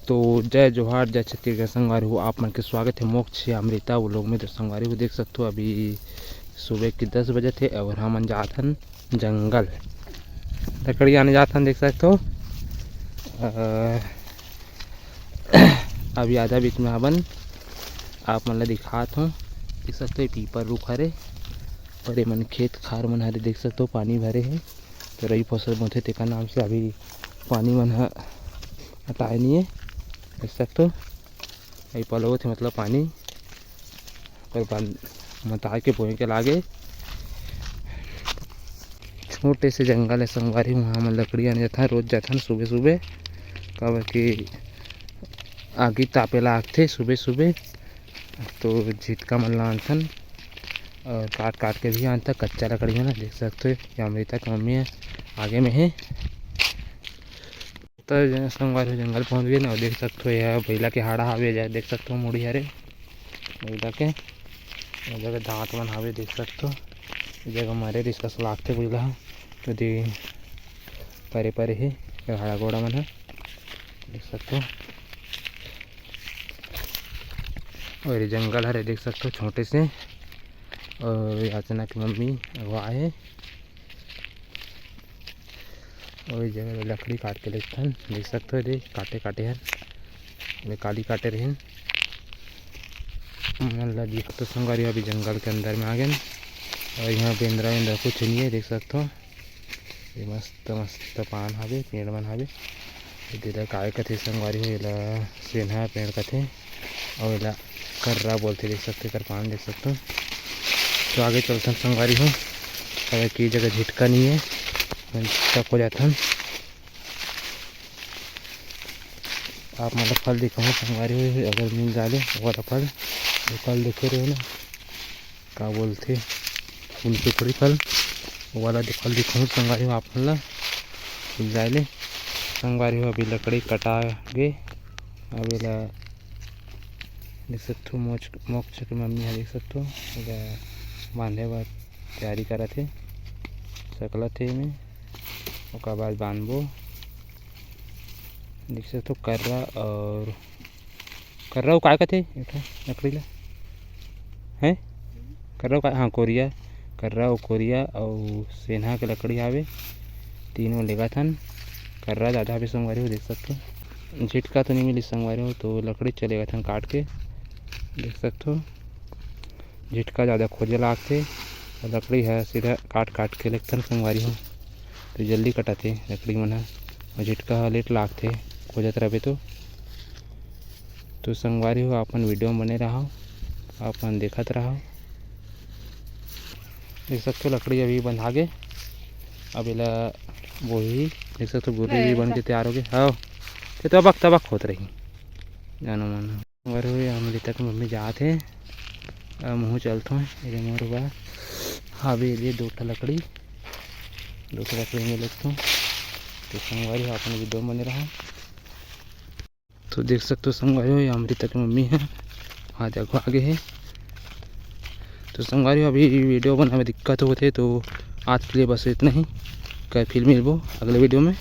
तो जय जोहार जय छत्तीसगढ़ संगवारी हो। आप मन के स्वागत है मोक्ष या अमृता वो लोग में। तो संगवारी हो देख सकते हो अभी सुबह के 10 बजे थे और हम जात हन जंगल लकड़ी आने जात हन। देख सकते हो अभी आधा बीच में हवन आप मन ला दिखात हूँ। देख सकते हो पीपर रुख हरे और मन खेत खार मन हरे। देख सकते हो पानी भरे है तो रही फसल बोथे तेका नाम से अभी पानी मन हटाए नहीं है। देख सकते हो यही पलो थे मतलब पानी पर बंद मता के बोए के लागे छोटे से जंगल है संगवारी। वहाँ में लकड़ी आने जाता है रोज जाता है सुबह सुबह कब कि आगे तापेला आगथे सुबह सुबह तो झिटका मन ला आनथन और काट काट के भी आनता कच्चा लकड़ी है ना। देख सकते हो ये अमृता की मम्मी है आगे में है। तो संगवारी जंगल पहुंच गए ना और देख सकते हो यह बैला के हाड़ा हावे जाए। देख सकते हो मुड़ी हरे बैला के जगह दांत मन हावे। देख सकते हो जगह मारे रिश्का लागते बैला तो दे परे परे है हाड़ा गोड़ा मन है। देख सकते हो और ये जंगल हरे देख सकते हो छोटे से। और याचना की मम्मी वो आए और इस जगह लकड़ी काट के लेते हैं। देख सकते हो दे काटे काटे हर वे काली काटे रहे मतलब देख तो संगवारी अभी जंगल के अंदर में आ गए और यहाँ बेंद्रा वेंद्रा कुछ नहीं है। देख सकते हो ये मस्त मस्त पान हावे पेड़ मन हावे। इधर काय कथे संगवारी हो एला सेन्हा पेड़ कथे और एला कर्रा बोलते। देख सकते कर पान देख सकते हो। तो आगे चलते हैं संगवारी हो अगर की जगह झिटका नहीं है तक हो जाता है। आप मतलब फल दिखाऊँ संगवारी हो अगर मिल जाले वो फल फल देखे रहे हो ना का बोलते फूल सुखड़ी फल वाला फल दिखाऊँ संगवारी हो आप मन ला मिल जाले। संगवारी हो अभी लकड़ी कटा गे अभी ला देख सकते हो मोक्ष की मम्मी है। देख सकते हो बांधे बर तैयारी करा थे सकला थे में ओका बाद बांधबो। देख सकते हो कर्रा और कर्रा काय कथे लकड़ी ला है कर्रा का हाँ कोरिया कर्रा और कोरिया और सेन्हा के लकड़ी आवे तीनों लेगा थन। कर्रा ज़्यादा भी संगवारी हो देख सकते हो झिटका तो नहीं मिली संगवारी हो तो लकड़ी चलेगा थन काट के। देख सकते हो झिटका ज़्यादा खोजे लागते और लकड़ी है सीधा काट काट के लेथन संगवारी हो तो जल्दी कटाते लकड़ी मन और झिटका लेट लागते खोजत रहे तो संगवारी हो अपन वीडियो में बने रहो अपन देखत रहो। देख सकते हो लकड़ी अभी बंधा गए अब इला वही देख सकते हो गोली भी बन के तैयार हो गए। हाँ तो तबक तबक होत रही जानो मन संगवारी हो अमृता की मम्मी जात है मुँह चलते हैं मोर बा हावे ये दो लकड़ी में लेते हूँ तो संगवारी हो अपन वीडियो बने रहा। तो देख सकते हो संगवारी हो ये अमृता की मम्मी है हाँ देखो आगे है। तो संगवारी हो अभी वीडियो बनाने में दिक्कत होते तो आज के लिए बस इतना ही। फिर मिलबो अगले वीडियो में।